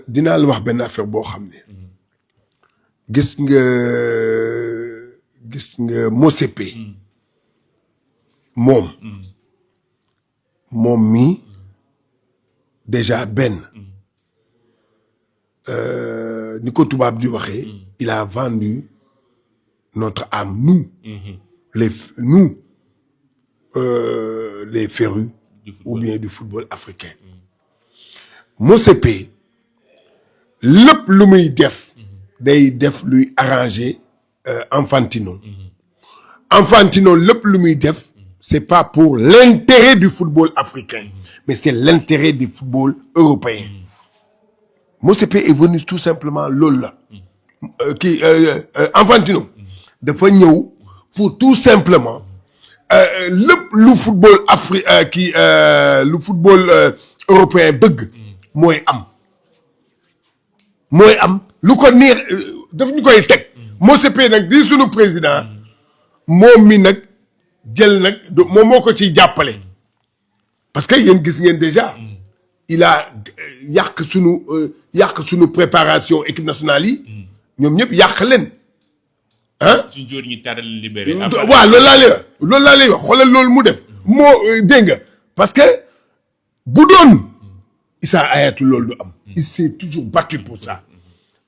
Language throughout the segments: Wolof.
dinaa la wax benn affaire boo xam ne gis nga Motsepe moom mi déjà benn ni ko tubaab di waxee il a vendu notre âme les férus ou bien du football africain Motsepe lépp lu muy def day def luy arranger Infantino lépp lu muy def c'est pas pour l'intérêt du football africain mais c'est l'intérêt du football européen Motsepe est venu tout simplement loolu la Infantino dafa ñëw pour tout simplement lépp lu football lu football européen bëgg mooy am lu ko neex daf ñu koy teg Motsepe nag di sunu président moom mi nag jël nag moom moo ko ciy jàppale parce que yéen gis ngeen déjà il a yàq sunu préparation équipe nationale yi ñoom ñëpp yàq leen ah. suñu jour ñi taral libéré. waaw loolu laa lay wax xoolal loolu mu def moo dégg nga parce que bu doon Issa Hayatou loolu du am. il s'est toujours battu pour ça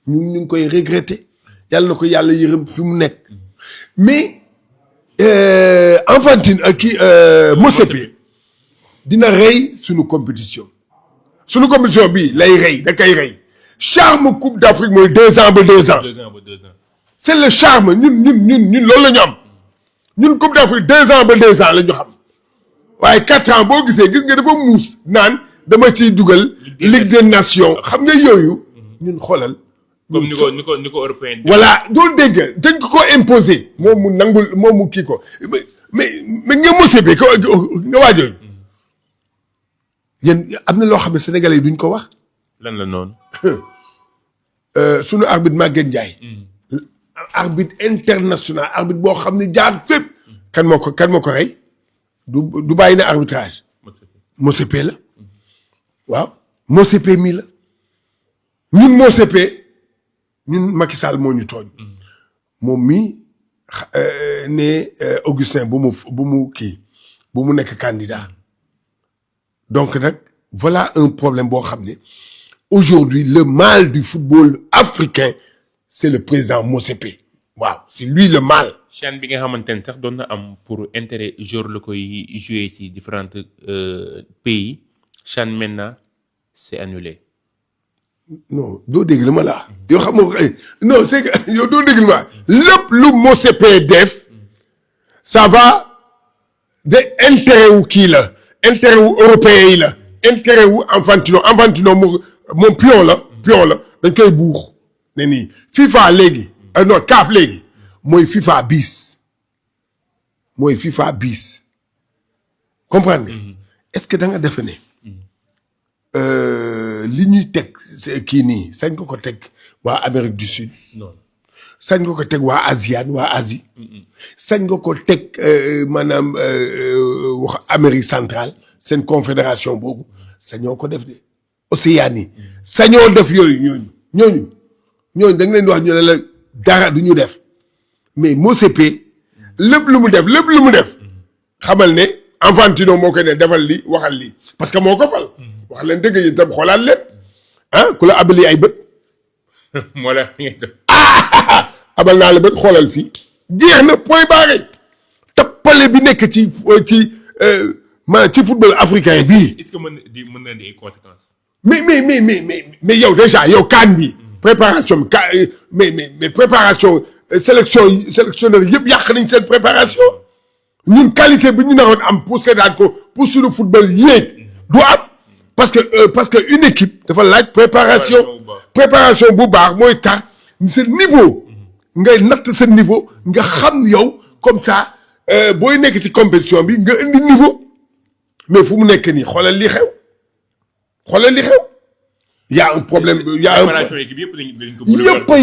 ñu ngi koy regretter yàlla na ko yàlla yërëm fi mu nekk mais Infantine Motsepe dina rey sunu compétition bi lay rey da koy rey charme Coupe d'Afrique mooy 2 ans ba 2 ans. c'est le charme ñun loolu la ñu am ñun Coupe d'Afrique 2 ans ba 2 ans la ñu xam waaye 4 ans boo gis nga dafa muus naan dama ciy dugal Ligue des Nations xam nga yooyu ñun xoolal. comme ni ko européen. voilà doo dégg dañ ko imposer moom mu nangul moom mu kii ko mais nga Motsepe nga waajooyu yéen am na loo xam ne sénégalais yi duñ ko wax. lan la noonu. sunu arbitre Maguette Ndiaye. arbitre international arbitre boo xam ne jaar fépp. kan moo ko rey du bàyyi na arbitrage. Motsepe la waaw Motsepe mii la ñun Motsepe ñun Macky Sall moo ñu tooñ moom mii ne Augustin bu mu nekk candidat donc nag voilà un problème boo xam ne aujourd'hui le mal du football africain c'est le président Motsepe waaw c'est lui le mal. CHAN bi nga xamante ne sax doon na am pour intérêt joueurs locaux yi jouer ci différents pays CHAN maintenant c'est annulé. non doo dégg li ma la yoo xam nga non c'est que yow doo dégg li ma lépp lu Motsepe def ça va de intérêt wu kii la intérêt wu européen yi la intérêt wu Infantino moom pion la dañ koy buux ne nii FIFA léegi non CAF léegi mooy FIFA bis comprendre nga est-ce que da nga defe ne li ñuy teg kii nii sañ nga ko teg waa Amérique du Sud. non sañ nga ko teg waa Asie. sañ nga ko teg maanaam wax Amérique centrale seen confédération boobu sañoo ko def de Océanie sañoo def yooyu ñooñu da nga leen di wax ñu ne la dara du ñu def mais Motsepe lépp lu mu def xamal ne Infantino moo koy ne defal li waxal lii parce que moo ko fal. wax leen dëgg yi tam xoolaat leen ku la abali ay bët. moo la abal naa la bët xoolal fii jeex na point barré tappale bi nekk ci football africain bii. est-ce que mën na di ay conséquences. mais yow déjà yow CAN bi. préparation bi mais préparation sélectionneur yëpp yàq nañ seen préparation ñun qualité bi ñu naroon am pour seetaan ko pour suñu football yéeg du am. parce que une équipe dafa laaj préparation bu baax mooy tax sa niveau ngay natt sa niveau nga xam yow comme ça booy nekk ci compétition bi nga indi niveau mais fu mu nekk nii xoolal li xew y a un problème préparation équipe yëpp a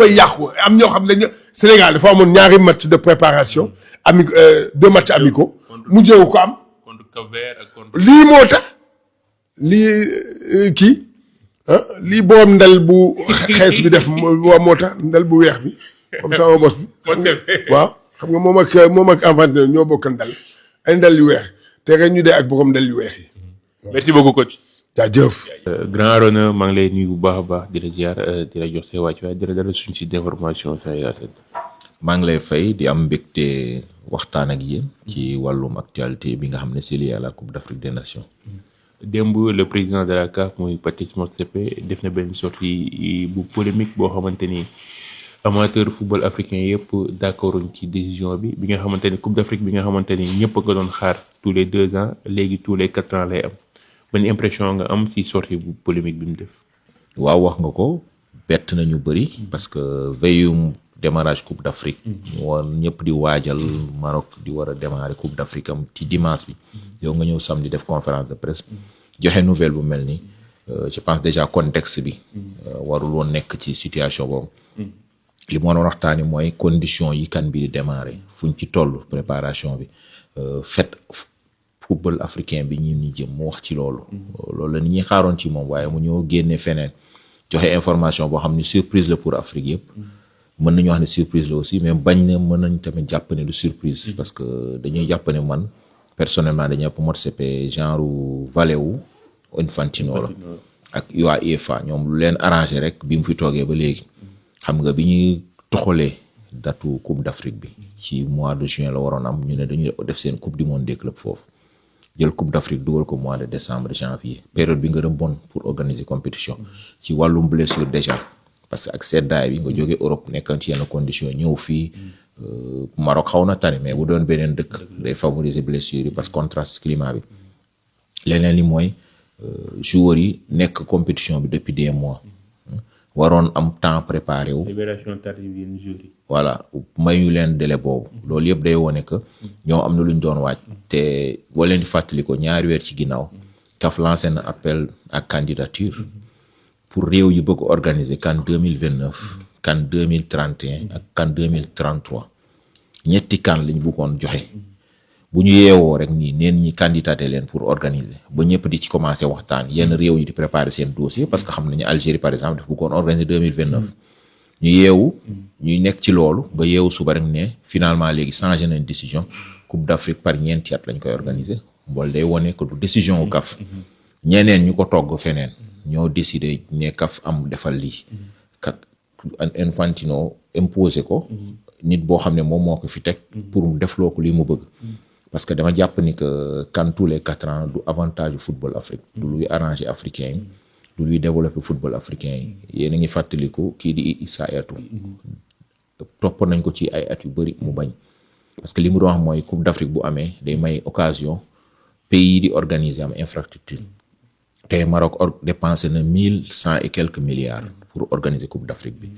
yàqu am ñoo xam ne Sénégal dafa amoon ñaari match de préparation 2 matchs amicaux mu jéewu ko am contre Cap-Vert ak contre lii moo tax lii kii lii boom ndel bu xees bi def moo tax ndel bu weex bi comme sama bos bi. waaw xam nga moom ak Infantino ñoo bokk ndel ay ndel yu weex te rek ñu dee ak borom ndel yu weex yi. merci beaucoup coach. jaajëf. grand Arona maa ngi lay nuyu bu baax a baax di la ziar di la jox say wàcc waaye di la dalal suñ site d'information Sénégal 7. maa ngi lay fay di am mbégte waxtaan ak yéen ci wàllum actualité bi nga xam ne c'est lié à la Coupe d'Afrique des Nations. démb le président de la CAF muy Patrice Motsepe def na benn sortie bu polémique boo xamante ni amateur football africain yëpp d'accorduñ ci décision bi nga xamante ni Coupe d'Afrique bi nga xamante ni ñëpp a ko doon xaar tous les 2 ans léegi tous les 4 ans lay am ban impression nga am ci sortie bu polémique bi mu def. waaw wax nga ko bett na ñu bëri parce que veillum démarrage Coupe d'Afrique ñu woon ñëpp di waajal Maroc di war a démarrer Coupe d'Afrique am ci dimanche bi yow nga ñëw samedi def conférence de presse joxe nouvelle bu mel ni je pense déjà contexte bi warul woon nekk ci situation boobu li moo doon waxtaani mooy condition yi kan bi di démarrer fuñ ci toll préparation bi fait football africain bi ñi jëm mu wax ci loolu la nit ñi xaaroon ci moom waaye mu ñëw génne feneen joxe information boo xam ne surprise la pour Afrique yëpp mën nañu wax ne surprise la aussi mais bañ na mën nañ tamit jàpp ne du surprise parce que dañuy jàpp ne man personnellement dañuy jàpp Motsepe genre valet wu Infantino la ak UEFA ñoom lu leen arrangé rek bi mu fi toogee ba léegi xam nga bi ñuy toxalee datu Coupe d'Afrique bi ci mois de juin la waroon am ñu ne dañuy def seen Coupe du monde des clubs foofu jël Coupe d'Afrique dugal ko mois de décembre janvier période bi nga doon bon pour organiser compétition ci wàllum blessure déjà parce que ak seddaay bi nga jógee Europe nekkan ci yenn conditions ñëw fii Maroc xaw na tane mais bu doon beneen dëkk day favoriser blessure yi parce que contraste climat bi leneen li mooy joueurs yi nekk compétition bi depuis des mois waroon am temps préparé wu. libération tardive yenn jours yi. voilà mayu leen délai boobu loolu yëpp day wone que ñoo am na lu ñu doon waaj te boo leen di fàttali ko ñaari weer ci ginnaaw CAF lancé na appel à candidature pour réew yi bëgg organiser CAN 2029 CAN 2031 ak CAN 2033 ñetti CAN lañ bëggoon joxe bu ñu yeewoo rek nii neen ñi candidaté leen pour organiser ba ñëpp di ci commencé waxtaan yenn réew yi di préparer seen dossier parce que xam nañu Algérie par exemple daf bëggoon organiser 2029 ñu yeewu ñuy nekk ci loolu ba yeewu suba rek ne finalement léegi changé nañ décision Coupe d'Afrique par ñeenti at lañ koy organiser mbool day wone que du décision wu CAF ñeneen ñu ko togg feneen ñoo décidé ne CAF am defal lii kat Infantino imposé ko nit boo xam ne moom moo ko fi teg pour mu defloo ko lii mu bëgg parce que dama jàpp ni que CAN tous les 4 ans du avantage du football Afrique du luy arranger africain yi du luy développer football africain yi yéen a ngi fàttaliku kii di Issa Hayatou topp nañ ko ci ay at yu bëri mu bañ parce que li mu doon wax mooy Coupe d'Afrique bu amee day may occasion pays yi di organiser am infrastructure tey Maroc dépensé na 1100 et quelques milliards pour organiser Coupe d'Afrique bi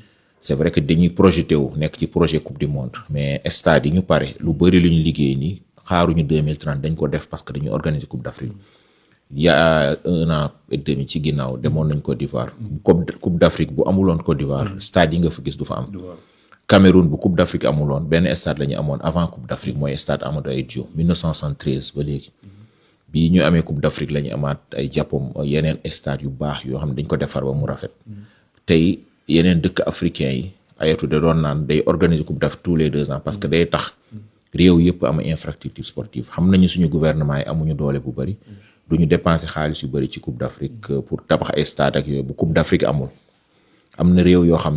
c'est vrai que dañuy projeté wu nekk ci projet Coupe du monde mais stade yi ñu pare lu bëri lu ñu liggéey nii xaaruñu 2030 dañ ko def parce que dañuy organiser Coupe d'Afrique il y a 1 an et demi ci ginnaaw demoon nañ Côte d'Ivoire Coupe d'Afrique bu amuloon Côte d'Ivoire stade yi nga fa gis du fa am Cameroun bu Coupe d'Afrique amuloon benn stade la ñu amoon avant Coupe d'Afrique mooy stade Amadou Ahidjo 1973 ba léegi bii ñu amee Coupe d'Afrique la ñu amaat ay jàppam yeneen stade yu baax yoo xam ne dañ ko defar ba mu rafet tey yeneen dëkk africain yi Hayatou da doon naan day organiser Coupe d'Afrique tous les 2 ans parce que day tax réew yëpp am infrastructure sportive xam nañu suñu gouvernement yi amuñu doole bu bëri duñu dépenser xaalis yu bëri ci Coupe d'Afrique pour tabax ay stade ak yooyu bu Coupe d'Afrique amul am na réew yoo xam